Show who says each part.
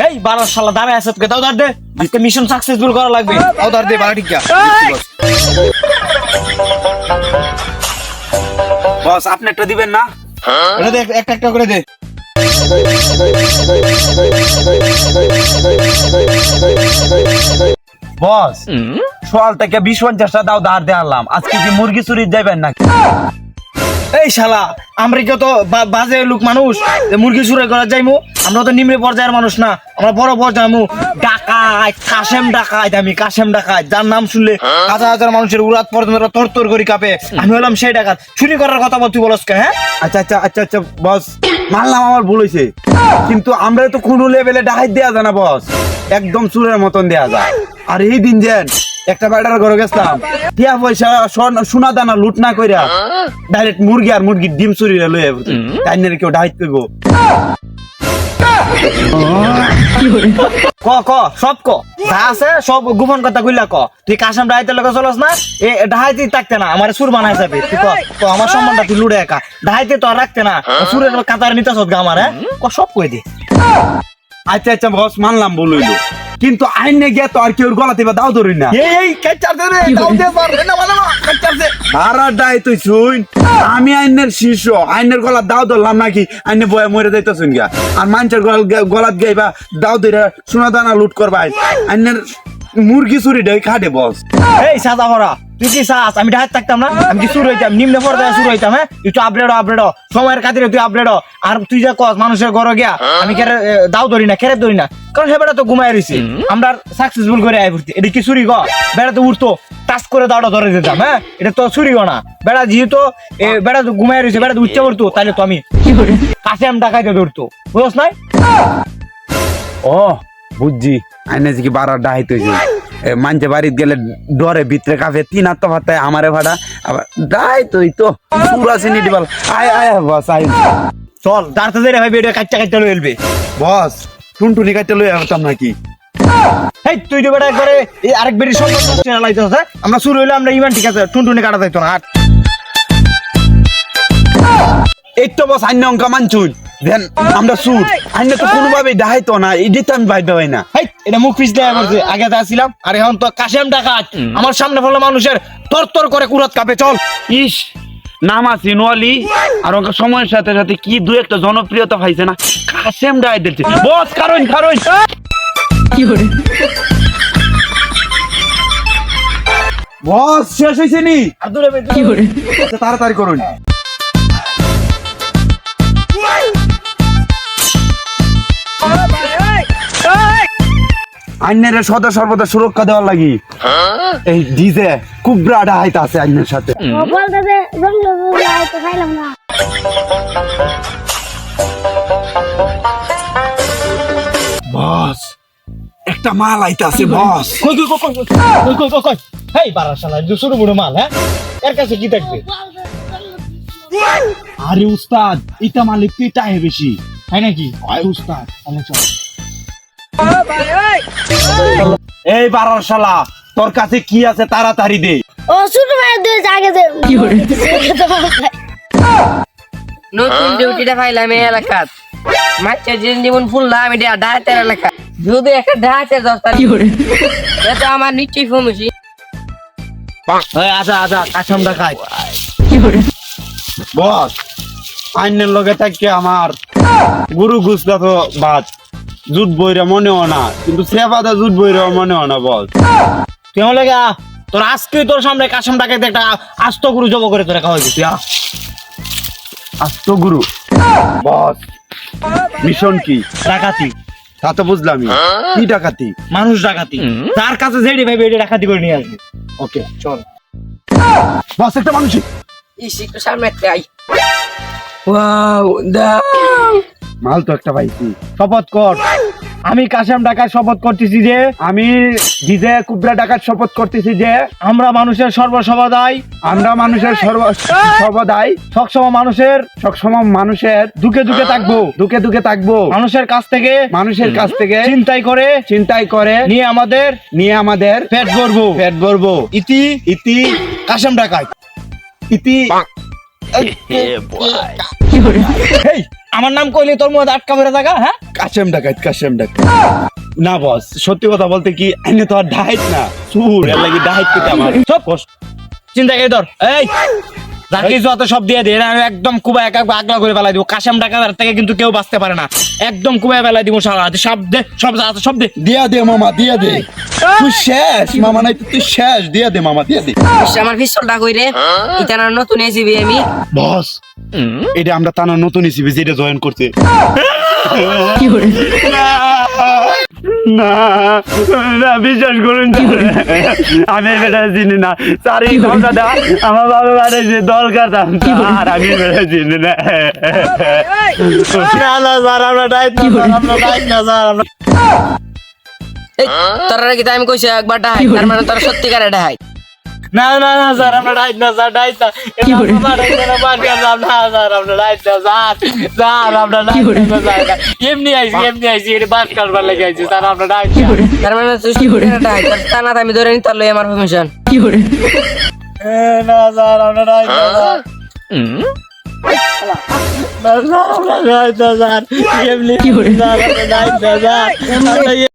Speaker 1: এই বারো শালা দামে আছে তোকে দাও ধর দে আজকে মিশন সাকসেসফুল করা লাগবে দাও ধর দে বাড়া ঠিক
Speaker 2: বস আপনি একটা দিবেন না?
Speaker 1: এটা দে একটা একটা করে দে
Speaker 2: বস সোয়াল থেকে 20-50টা দাও ধার দেয়ালাম, আজকে কি মুরগি চুরি যাইবেন নাকি?
Speaker 1: এই শালা আমরা কি তো বাজে লোক মানুষ যে মুরগি চুরি করা যাইমু? আমরা তো নিম্ন পর্যায়ের মানুষ না, আমরা বড় পর্যায়ের ডাকাত কাশেম ডাকাত। আমি কাশেম ডাকাত, যার নাম শুনলে হাজার হাজার মানুষের উড়াত পর্যন্ত তরতর করে কাঁপে। আমি হলাম সেই ডাকাত। চুরি করার কথা বল তুই বলস কে? হ্যাঁ
Speaker 2: আচ্ছা বস, মানলাম আমার ভুল হয়েছে, কিন্তু আমরা তো কোনো লেভেলে ডাকাত দেয়া যায় না বস, একদম চুরের মতন দেয়া যায়। আর এই দিন যেন একটা বেটার ঘরে গেছিলাম, টিয়া পয়সা সোনা দানা লুট না কইরা ডাইরেক্ট মুরগি আর মুরগির ডিম চুরি লয়ে তাই না কেউ ডাকাত কইব।
Speaker 1: ক সব ক যা আছে সব গোপন কথা কইলা ক। তুই কাশেম ডাহাইতের লোক চলস না, এ ডাহাইতে থাকতে না আমার সুর বানাই যাবে। তুই ক আমার সম্মানটা তুই লুড়ে একা ডাহাইতে তো আর রাখতে না, সুরের কাতার নিতে সদ গা আমার। হ্যাঁ ক সব কই দে।
Speaker 2: আচ্ছা বস মানলাম ভুল হইল, কিন্তু আইনে গিয়া তো আর কেউ গলাতে বা দাও ধরি না।
Speaker 1: এই কাচার দে রে দাও দে পার না মানে না কাচার দে
Speaker 2: আরা ডাই তুই শুন, আমি আইনের শিষ্য, আইনের গলা দাও ধরলাম নাকি আইনে বয়ে মরে যাইতেছুন গিয়া, আর মানুষের গলাত গাইবা দাও ধরে সোনা দানা লুট করবাই, আইনের মুরগি চুরি দেয় খাটে বস।
Speaker 1: এই সাদা ভরা তুই কি চাস আমি ডাহাত থাকতাম না? আমি কি শুরু হইতাম নিম্ন পর্যায়ে শুরু হইতাম? হ্যাঁ তুই তো আপডেট সময়ের খাতিরে তুই আপডেট। আর তুই যা কস মানুষের ঘরে গিয়া আমি কেরে দাও ধরি না, কেরে ধরি না, কারণ সে বেটা তো ঘুমাই রইছে। আমরা সাকসেসফুল করে আই পড়ছি। এটা কি চুরি গ? বেটা তো উঠতো টাচ করে দাওটা ধরে দিতাম। হ্যাঁ এটা তো চুরি গ না। বেটা যেহেতু বেটা তো ঘুমাই রইছে, বেটা তো উঠতে পড়তো, তাহলে তো আমি কাশেম ডাকাইতে ধরতো, বুঝছ নাই?
Speaker 2: ও বুঝছি, আইনে কি বারা ডাইত হইছে, মানছে বাড়িতে গেলে ডরে ভিতরে কাফে তিন আত্ম ভাতায় আমারে ভাড়া আবার ডাইত হই তো পুরা চিনি দিবাল। আয় বস আয়
Speaker 1: চল দাঁড়তে যাই ভাই এটা কাচ্চা লই এলবে।
Speaker 2: বস টুনটুনি কাটতে লই আসতাম নাকি?
Speaker 1: এই তুই তো বেটা একবারে এই আরেক বেরি সম্পর্ক লাইতেছ। হ্যাঁ আমরা শুরু হইলে আমরা ইমান ঠিক আছে, টুনটুনি কাটা যাইতো না।
Speaker 2: এই তো বস আইনে অঙ্কা মানছুন দেন আমরা সুর আইনে তো কোনোভাবে ডাইতো না, এডি তো আমি বাইতে হয় না।
Speaker 1: এই এটা মুখ পিছ দেয়া করছে, আগে তো ছিলাম আর এখন তো কাশেম ডাকাত। আমার সামনে ফলে মানুষের তরতর করে কুরাত কাঁপে। চল
Speaker 2: ইস নাম আছে নোয়ালি, আর ওকে সময়ের সাথে সাথে কি দু একটা জনপ্রিয়তা পাইছে না, কাশেম ডাই দিচ্ছে বস। কারণ কি করে বস শেষ হয়েছে নি?
Speaker 1: আর দূরে কি করে
Speaker 2: তাড়াতাড়ি করুন। আইনের সদা সর্বদা সুরক্ষা দেওয়ার লাগি এই ডিজে কুবরা ডাইতে আছে আইনের সাথে।
Speaker 3: বলতে তো খাইলাম না।
Speaker 2: বস একটা মাল আইতে আছে বস।
Speaker 1: কই এই বারার শালা যে ছোট বড় মাল। হ্যাঁ এর কাছে কি থাকবে?
Speaker 2: আরে উস্তাদ এটা মালিক তুই টাহে বেশি
Speaker 1: তাই নাকি?
Speaker 2: হয় উস্তাদ।
Speaker 1: তাহলে চল।
Speaker 2: এই বারার শালা তোর কাছে কি আছে তাড়াতাড়ি দে।
Speaker 3: ও ছোট ভাই দুই আগে দে কি করে
Speaker 4: নতুন ডিউটিটা পাইলাম এই এলাকাত, মাছের জীবন ফুললাম এটা ডায়েটের এলাকা, যদি একটা ডায়েটের দরকার এটা আমার নিশ্চয়ই ফমছি।
Speaker 1: আচ্ছা কাশেম ডাকাত
Speaker 2: বস আইনের লগে থাকে আমার গুরু গুসলা তো বাদ জুট বইরা মনেও না, কিন্তু সেবাদা জুট বইরা মনেও না বস।
Speaker 1: তুই আমার লাগে তোর আজকে তোর সামনে কাশেম ডাকাত একটা আস্ত গুরু জব করে তোর রাখা হয়েছে। তুই
Speaker 2: আস্ত গুরু বস। মিশন কি?
Speaker 1: ডাকাতি।
Speaker 2: তা তো বুঝলামই, কি ডাকাতি?
Speaker 1: মানুষ ডাকাতি। তার কাছে যেটি ভাই এটি ডাকাতি করে নিয়ে আসবে।
Speaker 2: ওকে
Speaker 1: চল
Speaker 2: বস একটা মানুষ
Speaker 4: ইস একটু সামনে একটা আই। ওয়াও দাও
Speaker 2: মাল তো একটা পাইছি।
Speaker 1: শপথ কর। আমি কাশেম ডাকাত শপথ করতেছি যে,
Speaker 2: আমি ডিজে কুবরা ডাকাত শপথ করতেছি যে
Speaker 1: আমরা মানুষের সর্বসভাদাই,
Speaker 2: আমরা মানুষের সর্বদাই
Speaker 1: সবসময় মানুষের
Speaker 2: দুঃখে
Speaker 1: থাকবো,
Speaker 2: দুঃখে থাকবো,
Speaker 1: মানুষের কাছ থেকে
Speaker 2: চিন্তাই করে
Speaker 1: নিয়ে আমাদের পেট ভরবো। ইতি কাশেম ডাকাত।
Speaker 2: ইতি
Speaker 1: এই আমার নাম কইলে তোর মধ্যে আটকা পড়ে থাকা, হ্যাঁ?
Speaker 2: কাশেম ডাকাত না বস, সত্যি কথা বলতে কি এনে তো আর ডাইট না সুর এর লাগি ডাইট করতে আমার
Speaker 1: সব চিন্তা করে ধর, এই রাখি যত সব দিয়ে দে, আমি একদম কুবা একা আগলা করে ফেলাই দিব। কাশেম ডাকাতের থেকে কিন্তু কেউ বাঁচতে পারে না, একদম কুবায় ফেলাই দিব সারা। সব দে, সব দে।
Speaker 2: দিয়া দে মামা, দিয়া দে, তুই শেষ মামা, নাই তুই শেষ, দিয়া দে মামা, দিয়া দে।
Speaker 4: আমার পিস্তলটা কই রে? ইতানা নতুন এসিবি আমি।
Speaker 2: বস এটা আমরা তানা নতুন হিসেবে যেটা জয়েন করতে। না না, বিশ্বাস করুন, আমি এটা চিনি না স্যার, এই কথাটা আমার বাবা বাড়িতে দল কাটাম আর আমি এটা চিনি না।
Speaker 1: না না স্যার, আমরা ডাইট না স্যার, আমরা ডাইট না স্যার, আমরা
Speaker 4: এই তোরা কি আমি কইছি একবার ডাহাই, তার মানে তোরা সত্যিকারে ডাহাই।
Speaker 1: না না না স্যার, আমরা ডাইট না স্যার, ডাইট না। আমরা ডাইট না স্যার, আমরা ডাইট না স্যার, স্যার আমরা ডাইট না স্যার, এমনি আইছি এটা বাস কাটবার লাগে আইছি স্যার, আমরা ডাইট না।
Speaker 4: তার মানে তুই সত্যিকারে ডাহাই, তোর টানা আমি ধরে নি, তার লই আমার পারমিশন।
Speaker 1: না স্যার, আমরা ডাইট না স্যার, আমরা ডাইট না স্যার, এমনি স্যার, আমরা ডাইট না স্যার।